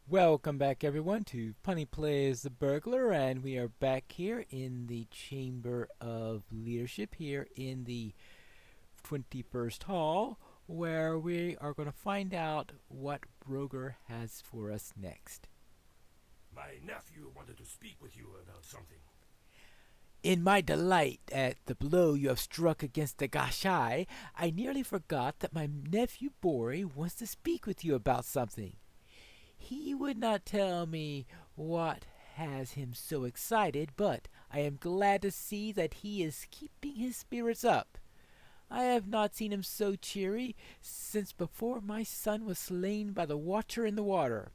Welcome back everyone to Punny Plays the Burglar, and we are back here in the Chamber of Leadership here in the 21st Hall, where we are going to find out what Broger has for us next. My nephew wanted to speak with you about something. In my delight at the blow you have struck against the Gashai, I nearly forgot that my nephew Bori wants to speak with you about something. He would not tell me what has him so excited, but I am glad to see that he is keeping his spirits up. I have not seen him so cheery since before my son was slain by the Watcher in the water.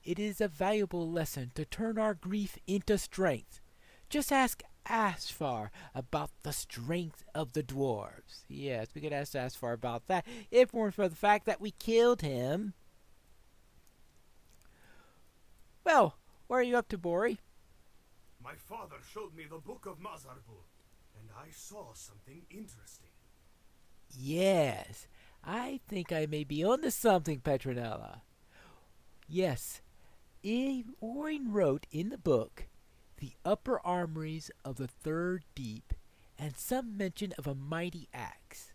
It is a valuable lesson to turn our grief into strength. Just ask Asfar about the strength of the dwarves. Yes, we could ask Asfar about that, if it weren't for the fact that we killed him. Well, what are you up to, Bori? My father showed me the book of Mazarbul, and I saw something interesting. Yes, I think I may be onto something, Petronella. Yes, Orin wrote in the book the upper armories of the Third Deep and some mention of a mighty axe.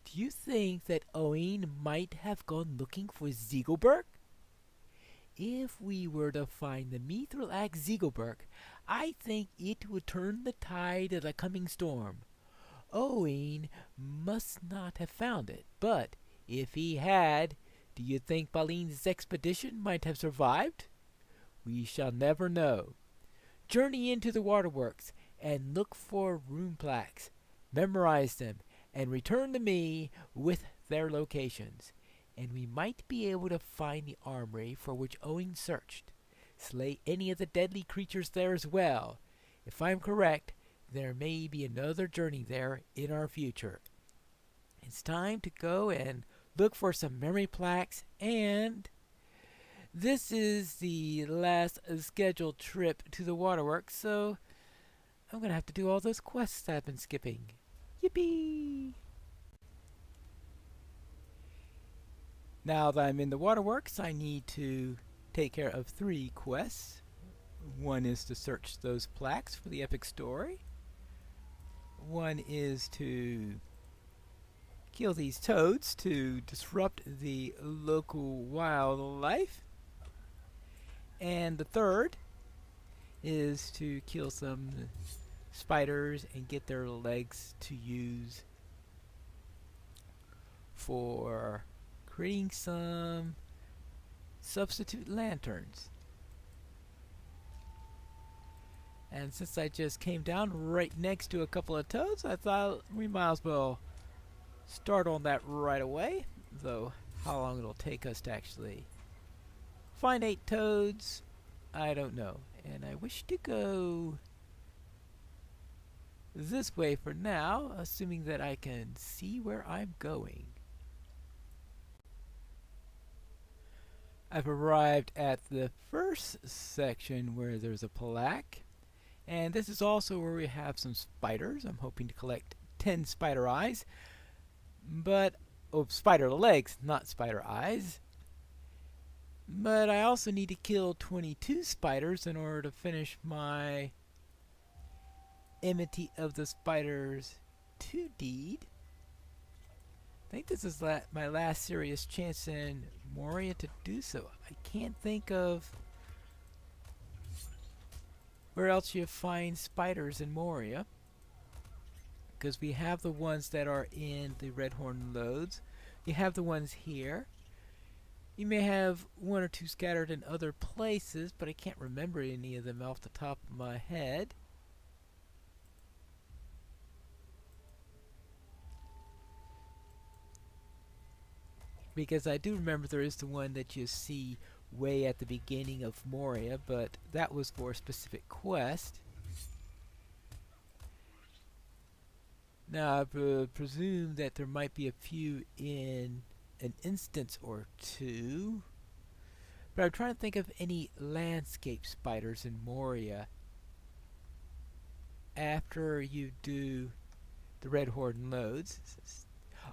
Do you think that Owen might have gone looking for Ziegelberg? If we were to find the mithril axe Ziegelberg, I think it would turn the tide of the coming storm. Owen must not have found it, but if he had, do you think Balene's expedition might have survived? We shall never know. Journey into the waterworks and look for rune plaques. Memorize them and return to me with their locations, and we might be able to find the armory for which Owen searched. Slay any of the deadly creatures there as well. If I'm correct, there may be another journey there in our future. It's time to go and look for some memory plaques, and this is the last scheduled trip to the waterworks, so I'm going to have to do all those quests I've been skipping. Yippee! Now that I'm in the waterworks, I need to take care of 3 quests. One is to search those plaques for the epic story. One is to kill these toads to disrupt the local wildlife. And the third is to kill some spiders and get their legs to use for creating some substitute lanterns. And since I just came down right next to a couple of toads, I thought we might as well start on that right away. Though how long it'll take us to actually find 8 toads, I don't know. And I wish to go this way for now, assuming that I can see where I'm going. I've arrived at the first section where there's a plaque, and this is also where we have some spiders. I'm hoping to collect 10 spider eyes, but spider legs, not spider eyes. But I also need to kill 22 spiders in order to finish my Enmity of the Spiders 2 deed. I think this is my last serious chance in Moria to do so. I can't think of where else you find spiders in Moria, because we have the ones that are in the Redhorn Lodes. You have the ones here. You may have 1 or 2 scattered in other places, but I can't remember any of them off the top of my head. Because I do remember there is the one that you see way at the beginning of Moria, but that was for a specific quest. Now, I presume that there might be a few in an instance or 2. But I'm trying to think of any landscape spiders in Moria after you do the Red Horde loads.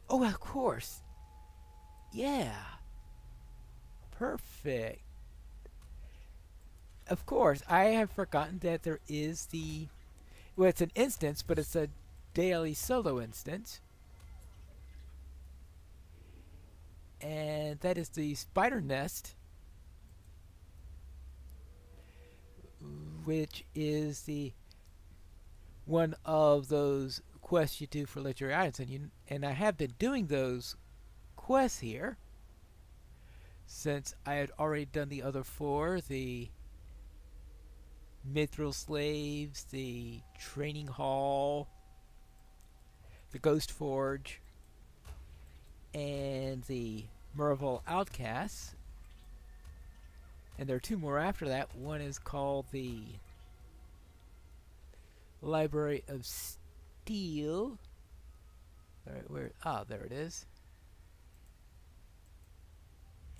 Oh, of course! Yeah! Perfect! of course, I have forgotten that there is the. Well, it's an instance, but it's a daily solo instance. And that is the spider nest, which is the one of those quests you do for legendary items, and I have been doing those quests here since I had already done the other four: the Mithril Slaves, the Training Hall, the Ghost Forge, and the Merville Outcasts. And there are two more after that. One is called the Library of Steel. Alright, where? Ah, there it is.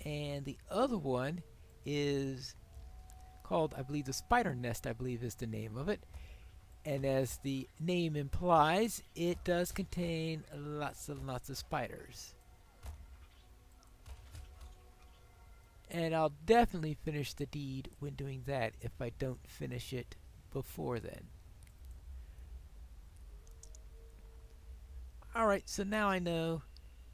And the other one is called, I believe, the Spider Nest, I believe is the name of it. And as the name implies, it does contain lots and lots of spiders. And I'll definitely finish the deed when doing that if I don't finish it before then. Alright, so now I know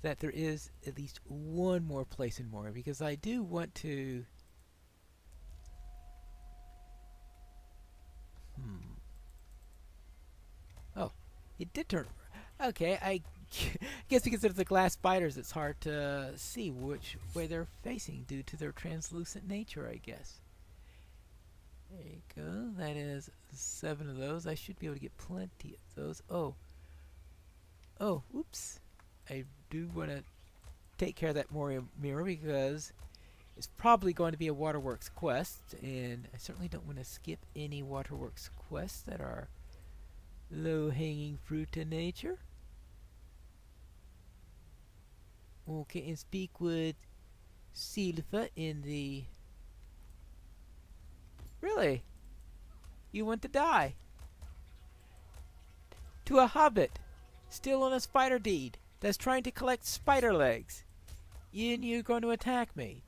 that there is at least one more place in Moria, because I do want to... Oh, it did turn... Okay, I guess because of the glass spiders, it's hard to see which way they're facing due to their translucent nature, I guess. There you go. That is 7 of those. I should be able to get plenty of those. Oh. Oh, whoops. I do want to take care of that Moria mirror because it's probably going to be a waterworks quest, and I certainly don't want to skip any waterworks quests that are low-hanging fruit in nature. Okay, and speak with Silva in the... Really? You want to die? To a hobbit, still on a spider deed, that's trying to collect spider legs. And you're going to attack me.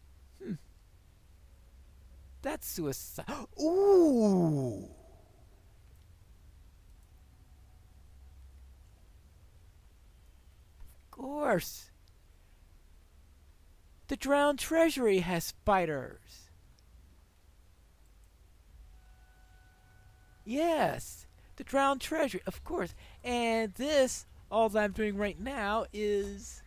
That's suicide. Ooh! Of course. The Drowned Treasury has spiders. Yes, the Drowned Treasury, of course. And this, all that I'm doing right now, is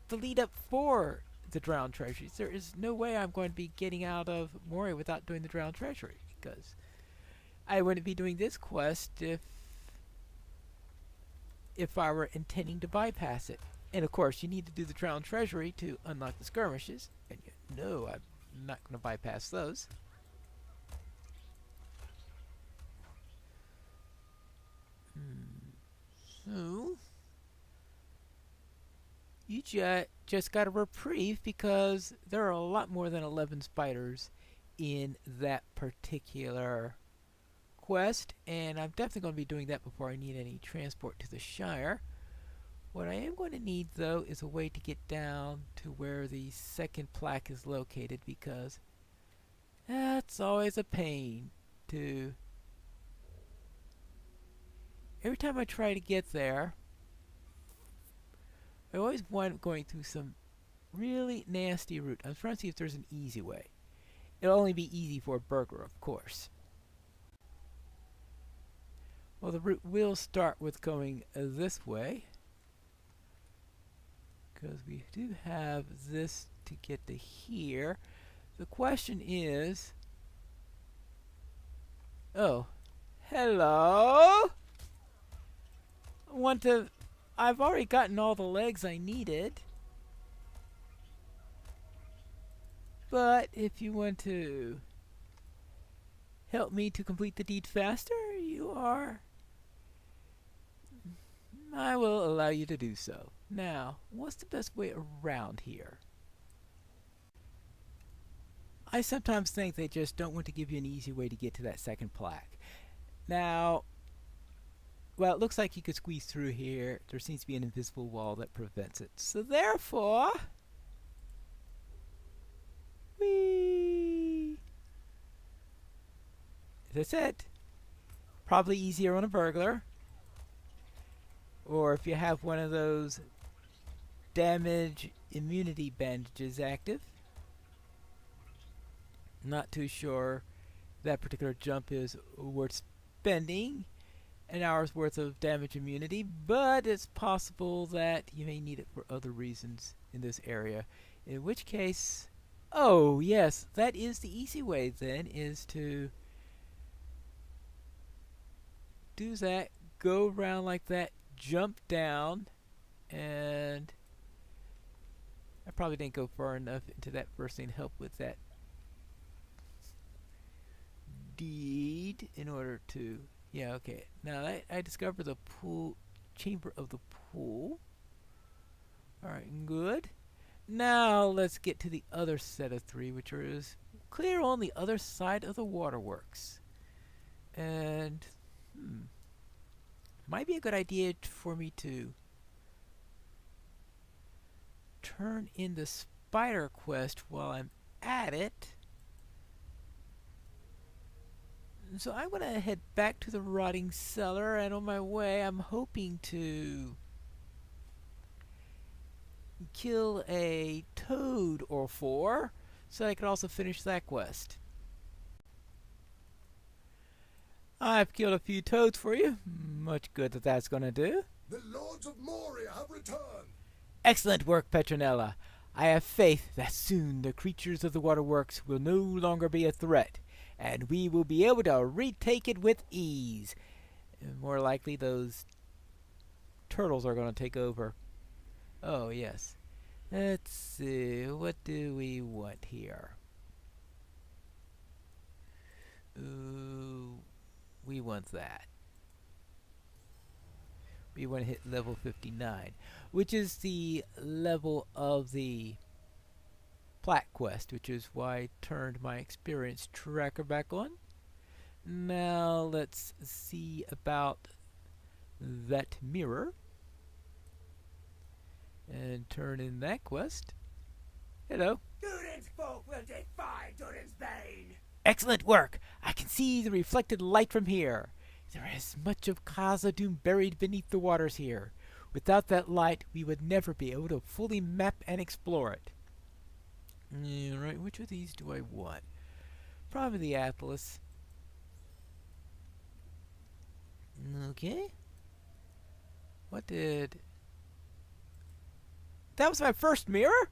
the lead up for the Drowned Treasury. There is no way I'm going to be getting out of Moria without doing the Drowned Treasury, because I wouldn't be doing this quest if I were intending to bypass it. And of course, you need to do the Drowned Treasury to unlock the skirmishes, and you know I'm not going to bypass those. So, you just got a reprieve because there are a lot more than 11 spiders in that particular quest, and I'm definitely going to be doing that before I need any transport to the Shire. What I am going to need, though, is a way to get down to where the second plaque is located, because that's always a pain to... Every time I try to get there, I always wind up going through some really nasty route. I'm trying to see if there's an easy way. It'll only be easy for a burglar, of course. Well, the route will start with going this way, because we do have this to get to here. The question is... Oh. Hello? I've already gotten all the legs I needed. But if you want to help me to complete the deed faster, I will allow you to do so. Now, what's the best way around here? I sometimes think they just don't want to give you an easy way to get to that second plaque. Now, well, it looks like you could squeeze through here. There seems to be an invisible wall that prevents it. So therefore... Whee! As I said, probably easier on a burglar. Or if you have one of those damage immunity bandages active. Not too sure that particular jump is worth spending an hour's worth of damage immunity, but it's possible that you may need it for other reasons in this area. In which case, oh yes, that is the easy way then, is to do that, go around like that, jump down, and I probably didn't go far enough into that first thing to help with that deed in order to, yeah, okay. Now I discovered the pool, chamber of the pool. Alright, good. Now let's get to the other set of three, which is clear on the other side of the waterworks. And, might be a good idea for me to turn in the spider quest while I'm at it. So I'm going to head back to the rotting cellar, and on my way I'm hoping to kill a toad or four so I can also finish that quest. I've killed a few toads for you. Much good that's going to do. The Lords of Moria have returned. Excellent work, Petronella. I have faith that soon the creatures of the waterworks will no longer be a threat, and we will be able to retake it with ease. More likely those turtles are going to take over. Oh, yes. Let's see. What do we want here? We want that. We want to hit level 59, which is the level of the plat quest, which is why I turned my experience tracker back on. Now let's see about that mirror and turn in that quest. Hello. Durin's folk will defy Durin's bane. Excellent work. I can see the reflected light from here. There is much of Khazad-dûm buried beneath the waters here. Without that light, we would never be able to fully map and explore it. Yeah, right, which of these do I want? Probably the Atlas. Okay. What did... That was my first mirror?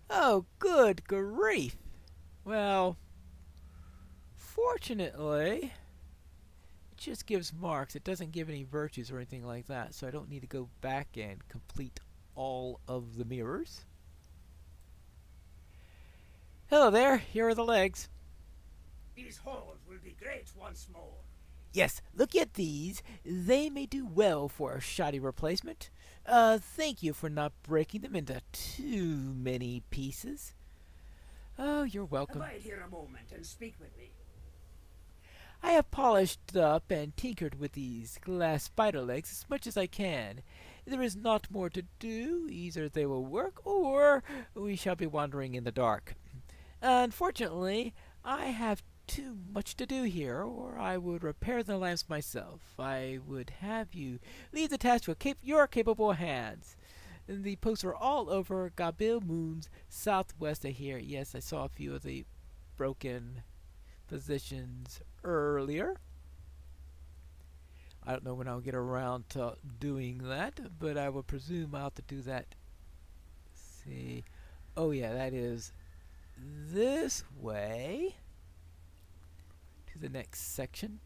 Oh, good grief. Well, fortunately, it just gives marks. It doesn't give any virtues or anything like that, so I don't need to go back and complete all of the mirrors. Hello there, here are the legs. These holes will be great once more. Yes, look at these. They may do well for a shoddy replacement. Thank you for not breaking them into too many pieces. Oh, you're welcome. Abide here a moment and speak with me. I have polished up and tinkered with these glass spider legs as much as I can. There is not more to do. Either they will work, or we shall be wandering in the dark. Unfortunately, I have too much to do here, or I would repair the lamps myself. I would have you leave the task to your capable hands. The posts are all over Gabil Moon's southwest of here. Yes, I saw a few of the broken positions earlier. I don't know when I'll get around to doing that, but I would presume I'll have to do that. Let's see. Oh yeah, that is this way to the next section,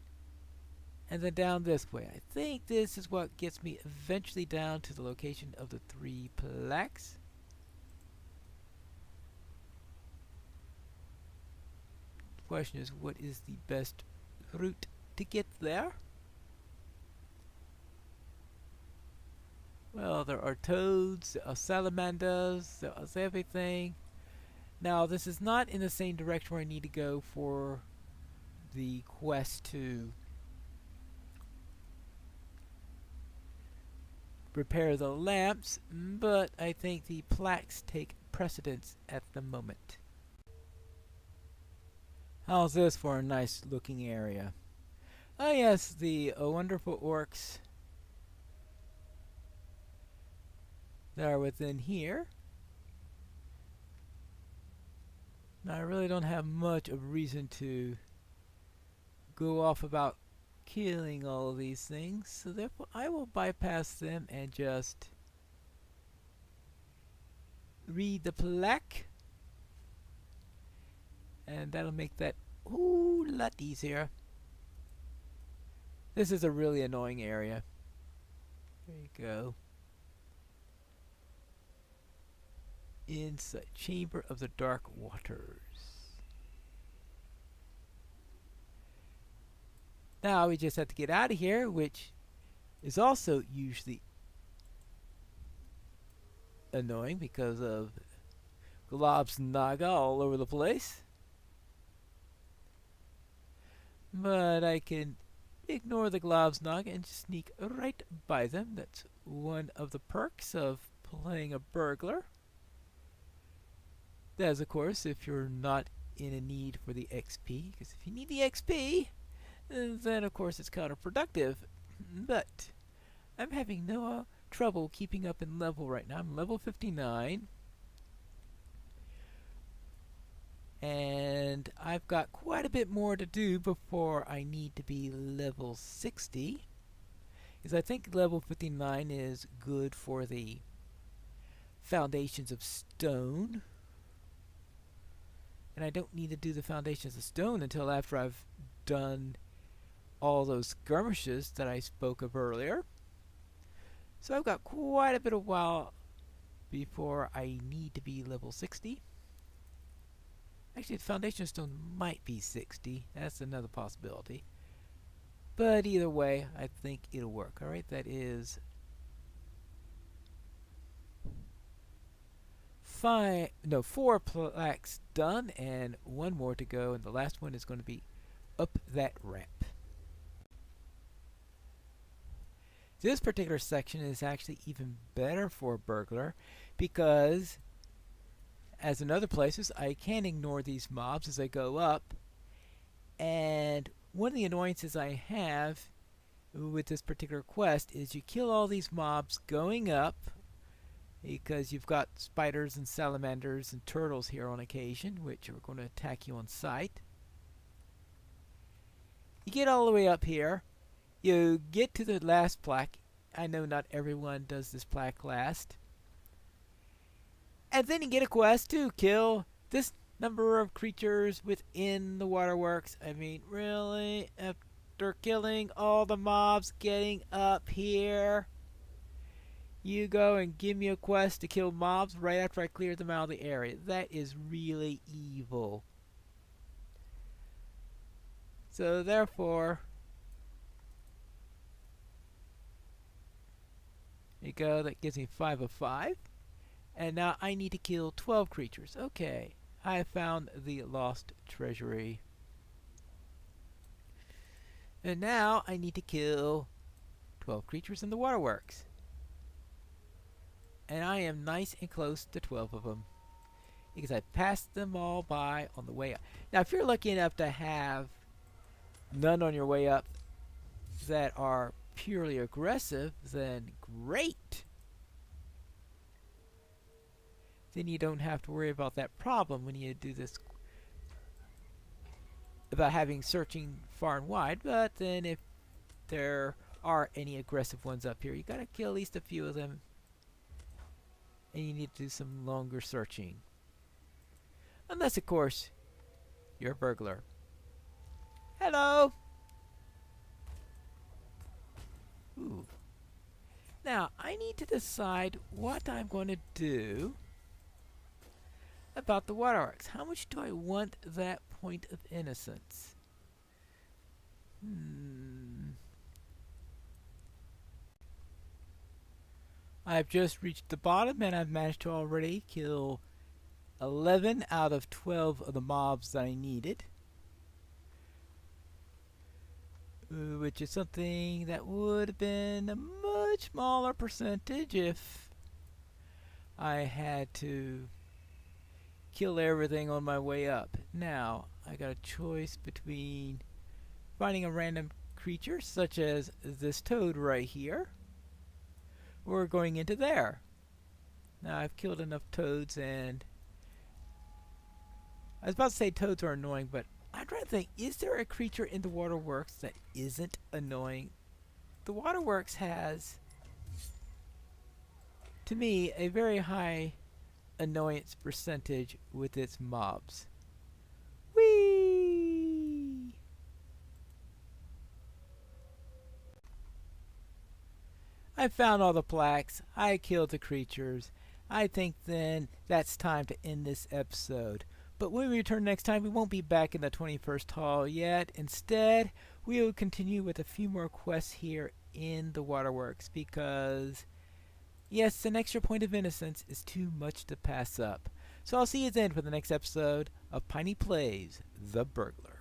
and then down this way. I think this is what gets me eventually down to the location of the 3 plaques. The question is, what is the best route to get there? Well, there are toads, there are salamanders, there is everything. Now, this is not in the same direction where I need to go for the quest to repair the lamps, but I think the plaques take precedence at the moment. How's this for a nice looking area? Oh yes, the wonderful orcs that are within here. Now I really don't have much of a reason to go off about killing all of these things, so therefore I will bypass them and just read the plaque, and that'll make that a lot easier. This is a really annoying area. There you go. Inside Chamber of the Dark Waters. Now we just have to get out of here, which is also usually annoying because of globs naga all over the place. But I can ignore the globs naga and just sneak right by them. That's one of the perks of playing a burglar. That is, of course, if you're not in a need for the XP, because if you need the XP, then of course it's counterproductive. But I'm having no trouble keeping up in level right now. I'm level 59. And I've got quite a bit more to do before I need to be level 60. Because I think level 59 is good for the Foundations of Stone. And I don't need to do the Foundations of Stone until after I've done all those skirmishes that I spoke of earlier. So I've got quite a bit of while before I need to be level 60. Actually, the Foundation of Stone might be 60. That's another possibility. But either way, I think it'll work. Alright, that is 4 plaques done and 1 more to go, and the last one is going to be up that ramp. This particular section is actually even better for a burglar because, as in other places, I can ignore these mobs as I go up, and one of the annoyances I have with this particular quest is you kill all these mobs going up because you've got spiders and salamanders and turtles here on occasion, which are going to attack you on sight. You get all the way up here, you get to the last plaque. I know not everyone does this plaque last. And then you get a quest to kill this number of creatures within the waterworks. I mean, really? After killing all the mobs getting up here, you go and give me a quest to kill mobs right after I clear them out of the area. That is really evil. So therefore, there you go, that gives me 5 of 5. And now I need to kill 12 creatures. Okay, I have found the lost treasury. And now I need to kill 12 creatures in the waterworks. And I am nice and close to 12 of them, because I passed them all by on the way up. Now, if you're lucky enough to have none on your way up that are purely aggressive, then great. Then you don't have to worry about that problem when you do this, about having searching far and wide. But then if there are any aggressive ones up here, you gotta kill at least a few of them, and you need to do some longer searching. Unless, of course, you're a burglar. Hello! Ooh. Now, I need to decide what I'm going to do about the waterworks. How much do I want that point of innocence? I've just reached the bottom, and I've managed to already kill 11 out of 12 of the mobs that I needed. Which is something that would have been a much smaller percentage if I had to kill everything on my way up. Now, I got a choice between finding a random creature, such as this toad right here, or going into there. Now, I've killed enough toads, and I was about to say toads are annoying, but I'm trying to think, is there a creature in the waterworks that isn't annoying? The waterworks has, to me, a very high annoyance percentage with its mobs. Whee! I found all the plaques. I killed the creatures. I think then that's time to end this episode. But when we return next time, we won't be back in the 21st hall yet. Instead, we will continue with a few more quests here in the waterworks because, yes, an extra point of innocence is too much to pass up. So I'll see you then for the next episode of Piney Plays The Burglar.